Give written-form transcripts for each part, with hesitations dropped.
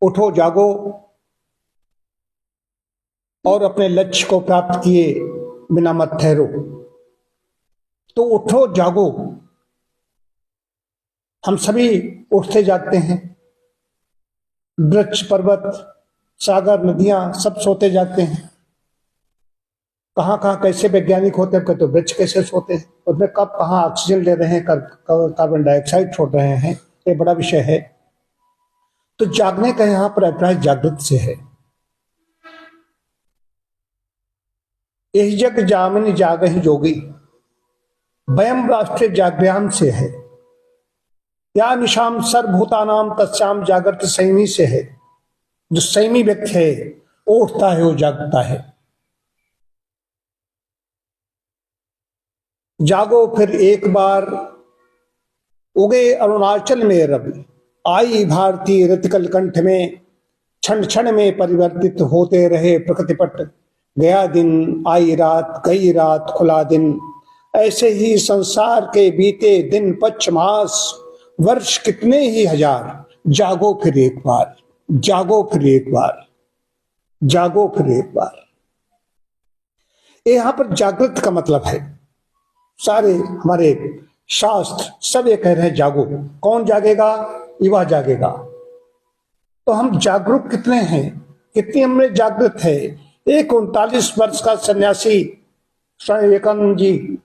उठो जागो और अपने लक्ष्य को प्राप्त किए बिना मत ठहरो। तो उठो जागो, हम सभी उठते जागते हैं। वृक्ष, पर्वत, सागर, नदियां सब सोते जागते हैं। कहां कहां कैसे वैज्ञानिक होते हैं, तो वृक्ष कैसे सोते हैं, उसमें कब कहां ऑक्सीजन ले रहे हैं, कार्बन डाइऑक्साइड छोड़ रहे हैं, ये बड़ा विषय है। तो जागने का यहां पर अभिप्राय जागृत से है। यही जग जामिनी जागहि जोगी, वयम राष्ट्रीय जागृयाम से है। या निशाम सर्वभूतानाम तस्याम जागृत संयमी से है। जो संयमी व्यक्ति है वो उठता है, वो जागता है। जागो फिर एक बार, उगे अरुणाचल में रवि, आई भारतीय ऋतकल कंठ में, क्षण क्षण में परिवर्तित होते रहे प्रकृति पट। गया दिन, आई रात, गई रात, खुला दिन, ऐसे ही संसार के बीते दिन, पक्ष, मास, वर्ष कितने ही हजार। जागो फिर एक बार, जागो फिर एक बार, जागो फिर एक बार। यहां पर जागृत का मतलब है, सारे हमारे शास्त्र सब ये कह रहे हैं जागो। कौन जागेगा? युवा जागेगा। तो हम जागरूक कितने हैं, कितनी हमने जागृत है? एक 39 वर्ष का सन्यासी स्वामी विवेकानंद जी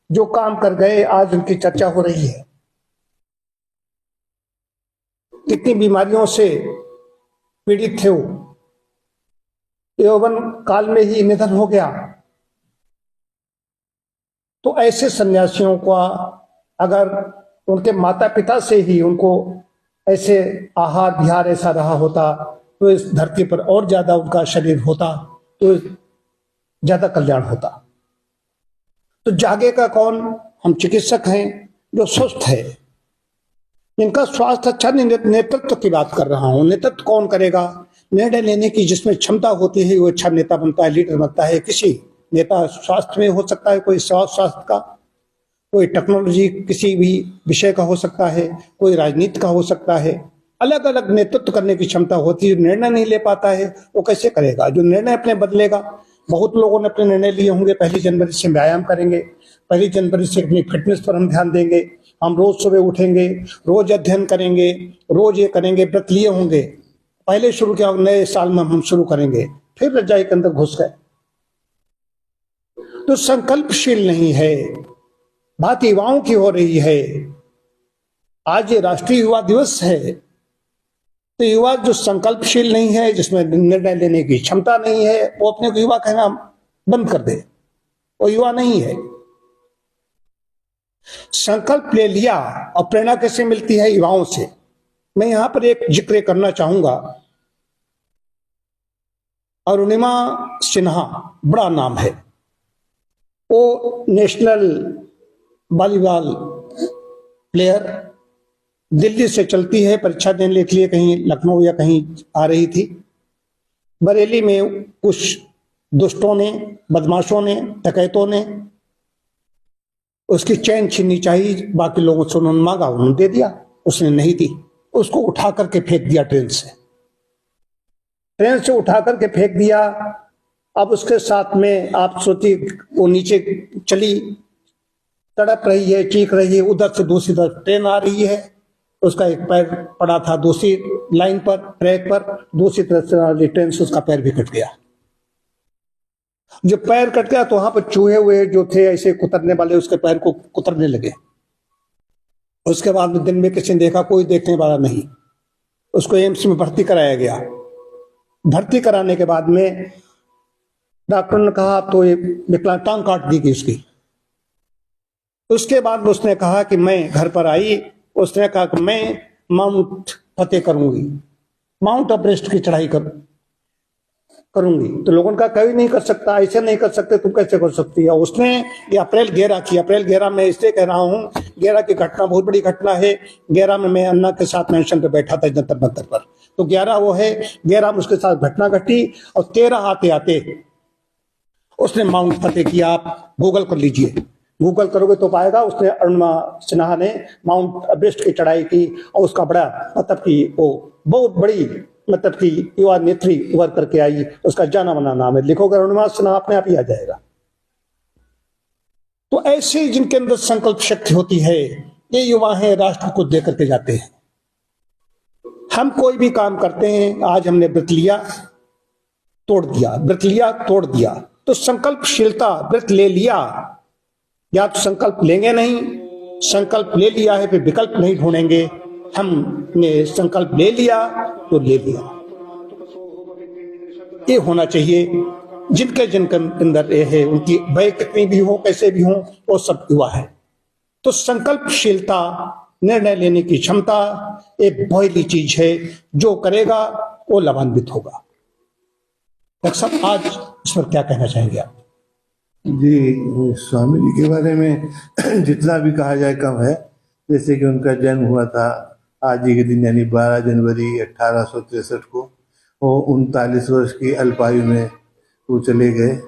जो काम कर गए, आज उनकी चर्चा हो रही है। कितनी बीमारियों से पीड़ित थे वो, यौवन काल में ही निधन हो गया। तो ऐसे सन्यासियों का अगर उनके माता पिता से ही उनको ऐसे आहार विहार ऐसा रहा होता, तो इस धरती पर और ज्यादा उनका शरीर होता, तो ज्यादा कल्याण होता। तो जागेगा कौन? हम चिकित्सक हैं जो स्वस्थ है, इनका स्वास्थ्य अच्छा नहीं। नेतृत्व की बात कर रहा हूं। नेतृत्व कौन करेगा? निर्णय लेने की जिसमें क्षमता होती है वो अच्छा नेता बनता है, लीडर बनता है। किसी नेता स्वास्थ्य में हो सकता है, कोई स्वास्थ्य का, कोई टेक्नोलॉजी किसी भी विषय का हो सकता है, कोई राजनीति का हो सकता है। अलग अलग नेतृत्व करने की क्षमता होती है। निर्णय नहीं ले पाता है, वो कैसे करेगा? जो निर्णय अपने बदलेगा। बहुत लोगों ने अपने निर्णय लिए होंगे, 1 जनवरी से व्यायाम करेंगे, 1 जनवरी से अपनी फिटनेस पर हम ध्यान देंगे, हम रोज सुबह उठेंगे, रोज अध्ययन करेंगे, रोज ये करेंगे, व्रत लिए होंगे। पहले शुरू किया, नए साल में हम शुरू करेंगे, फिर रजाई के अंदर घुस गए। तो संकल्पशील नहीं है। बात युवाओं की हो रही है। आज ये राष्ट्रीय युवा दिवस है। तो युवा जो संकल्पशील नहीं है, जिसमें निर्णय लेने की क्षमता नहीं है, वो अपने को युवा कहना बंद कर दे, वो युवा नहीं है। संकल्प ले लिया। और प्रेरणा कैसे मिलती है? युवाओं से। मैं यहां पर एक जिक्र करना चाहूंगा। अरुणिमा सिन्हा, बड़ा नाम है, वो नेशनल वॉलीबॉल प्लेयर, दिल्ली से चलती है, परीक्षा देने के लिए कहीं लखनऊ या कहीं आ रही थी। बरेली में कुछ दुष्टों ने, बदमाशों ने, डकैतों ने उसकी चैन छीननी चाहिए। बाकी लोगों से उन्होंने मांगा, उन्होंने दे दिया, उसने नहीं दी। उसको उठा करके फेंक दिया ट्रेन से, ट्रेन से उठा करके फेंक दिया। अब उसके साथ में आप सोचिए, वो नीचे चली, तड़प रही है, चीख रही है। उधर से दूसरी तरफ ट्रेन आ रही है, उसका एक पैर पड़ा था दूसरी लाइन पर, ट्रैक पर, दूसरी तरफ से वाली ट्रेन से उसका पैर भी कट गया। जब पैर कट गया तो वहां पर चूहे हुए जो थे ऐसे कुतरने वाले, उसके पैर को कुतरने लगे। उसके बाद दिन में किसी ने देखा, कोई देखने वाला नहीं। उसको एम्स में भर्ती कराया गया। भर्ती कराने के बाद में डॉक्टर ने कहा तो ये विकलांग, टांग काट दी गई उसकी। उसके बाद उसने कहा कि मैं घर पर आई, उसने कहा कि मैं माउंट फतेह करूंगी, माउंट एवरेस्ट की चढ़ाई करूंगी। तो लोगों का कभी नहीं कर सकता, ऐसे नहीं कर सकते, तुम कैसे कर सकती है? उसने ये अप्रैल 11 की, अप्रैल 11 में इसलिए कह रहा हूं, 11 की घटना बहुत बड़ी घटना है। 11 में मैं अन्ना के साथ मेंशन पे बैठा था जंतर मंतर पर, तो 11 वो है, 11 में उसके साथ घटना घटी। और 13 आते आते उसने माउंट फतेह किया। आप गूगल कर लीजिए, गूगल करोगे तो पाएगा, उसने अरुणिमा सिन्हा ने माउंट एवरेस्ट की चढ़ाई की और उसका बड़ा मतलब कि वो बहुत बड़ी मतलब कि युवा नेत्री उभर करके आई, उसका जाना माना नाम है, लिखोगे अरुणिमा सिन्हा अपने आप ही आ जाएगा। तो ऐसे जिनके अंदर संकल्प शक्ति होती है, ये युवा हैं, राष्ट्र को दे करके जाते हैं। हम कोई भी काम करते हैं, आज हमने व्रत लिया तोड़ दिया, व्रत लिया तोड़ दिया, तो संकल्पशीलता, व्रत ले लिया, या तो संकल्प लेंगे नहीं, संकल्प ले लिया है फिर विकल्प नहीं ढूंढेंगे, हमने संकल्प ले लिया तो ले लिया। ये होना चाहिए जिनके जिनके अंदर ये है, उनकी वय कितनी भी हो, कैसे भी हो, वो सब युवा है। तो संकल्पशीलता, निर्णय लेने की क्षमता एक बहुली चीज है, जो करेगा वो लाभान्वित होगा। डॉक्टर साहब, आज इस पर क्या कहना चाहेंगे आप? जी, स्वामी जी के बारे में जितना भी कहा जाए कम है। जैसे कि उनका जन्म हुआ था आज ही के दिन, यानी 12 जनवरी 1863 को। वो 39 वर्ष की अल्पायु में वो चले गए।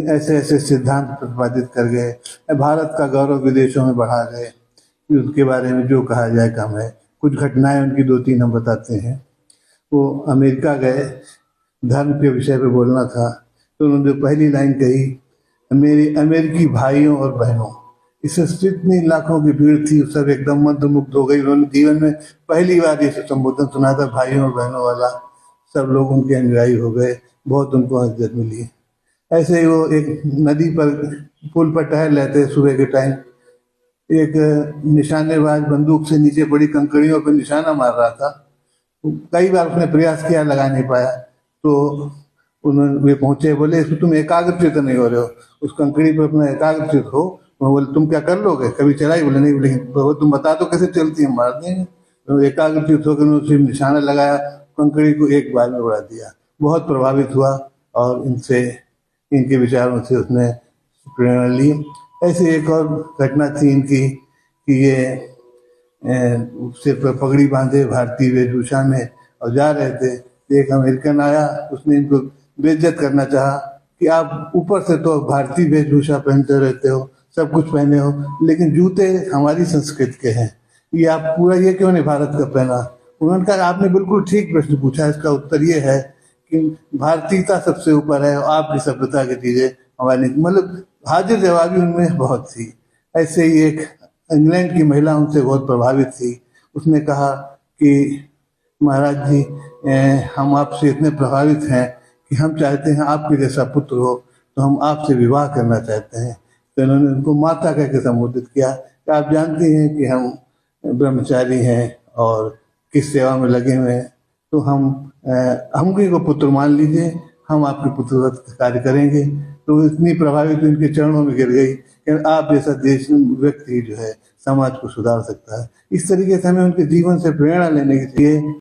ऐसे ऐसे सिद्धांत प्रतिपादित कर गए, भारत का गौरव विदेशों में बढ़ा गए कि उनके बारे में जो कहा जाए कम है। कुछ घटनाएं उनकी 2-3 हम बताते हैं। वो अमेरिका गए, धर्म के विषय पे बोलना था, तो उन्होंने पहली लाइन कही, मेरे अमेरिकी भाइयों और बहनों। इससे जितनी लाखों की भीड़ थी सब एकदम मंत्रमुग्ध हो गई। उन्होंने जीवन में पहली बार ये संबोधन सुना था, भाइयों और बहनों वाला। सब लोग उनके अनुयायी हो गए, बहुत उनको इज्जत मिली। ऐसे ही वो एक नदी पर पुल पर टहल रहे थे सुबह के टाइम। एक निशानेबाज बंदूक से नीचे पड़ी कंकड़ियों पर निशाना मार रहा था। कई बार उसने प्रयास किया, लगा नहीं पाया। तो उन्होंने वे पहुंचे, बोले तुम एकाग्रचित नहीं हो रहे हो, उस कंकड़ी पर अपना एकाग्रचित हो। बोले तुम क्या कर लोगे, कभी चलाई? बोले नहीं। बोले तुम बता दो कैसे चलती है, मार देंगे। तो एकाग्रचित होकर उन्होंने निशाना लगाया, कंकड़ी को एक बार में उड़ा दिया। बहुत प्रभावित हुआ और इनसे, इनके विचारों से उसने प्रेरणा ली। ऐसे एक और घटना थी इनकी कि ये सिर पर पगड़ी बांधे भारतीय वेशभूषा में और जा रहे थे। एक अमेरिकन आया, उसने इनको बेइज्जत करना चाहा कि आप ऊपर से तो भारतीय वेशभूषा पहनते रहते हो, सब कुछ पहने हो, लेकिन जूते हमारी संस्कृति के हैं, ये आप पूरा ये क्यों नहीं भारत का पहना? उन्होंने कहा आपने बिल्कुल ठीक प्रश्न पूछा, इसका उत्तर ये है कि भारतीयता सबसे ऊपर है और आपकी सभ्यता की चीजें हमारी, मतलब हाजिर जवाबी उनमें बहुत थी। ऐसे ही एक इंग्लैंड की महिला उनसे बहुत प्रभावित थी। उसने कहा कि महाराज जी, हम आपसे इतने प्रभावित हैं कि हम चाहते हैं आपके जैसा पुत्र हो, तो हम आपसे विवाह करना चाहते हैं। तो इन्होंने उनको माता कह के संबोधित किया कि आप जानती हैं कि हम ब्रह्मचारी हैं और किस सेवा में लगे हुए हैं, तो हमको को पुत्र मान लीजिए, हम आपके पुत्रवत कार्य करेंगे। तो इतनी प्रभावित इनके चरणों में गिर गई कि आप जैसा देश व्यक्ति जो है समाज को सुधार सकता है। इस तरीके से हमें उनके जीवन से प्रेरणा लेने की चाहिए।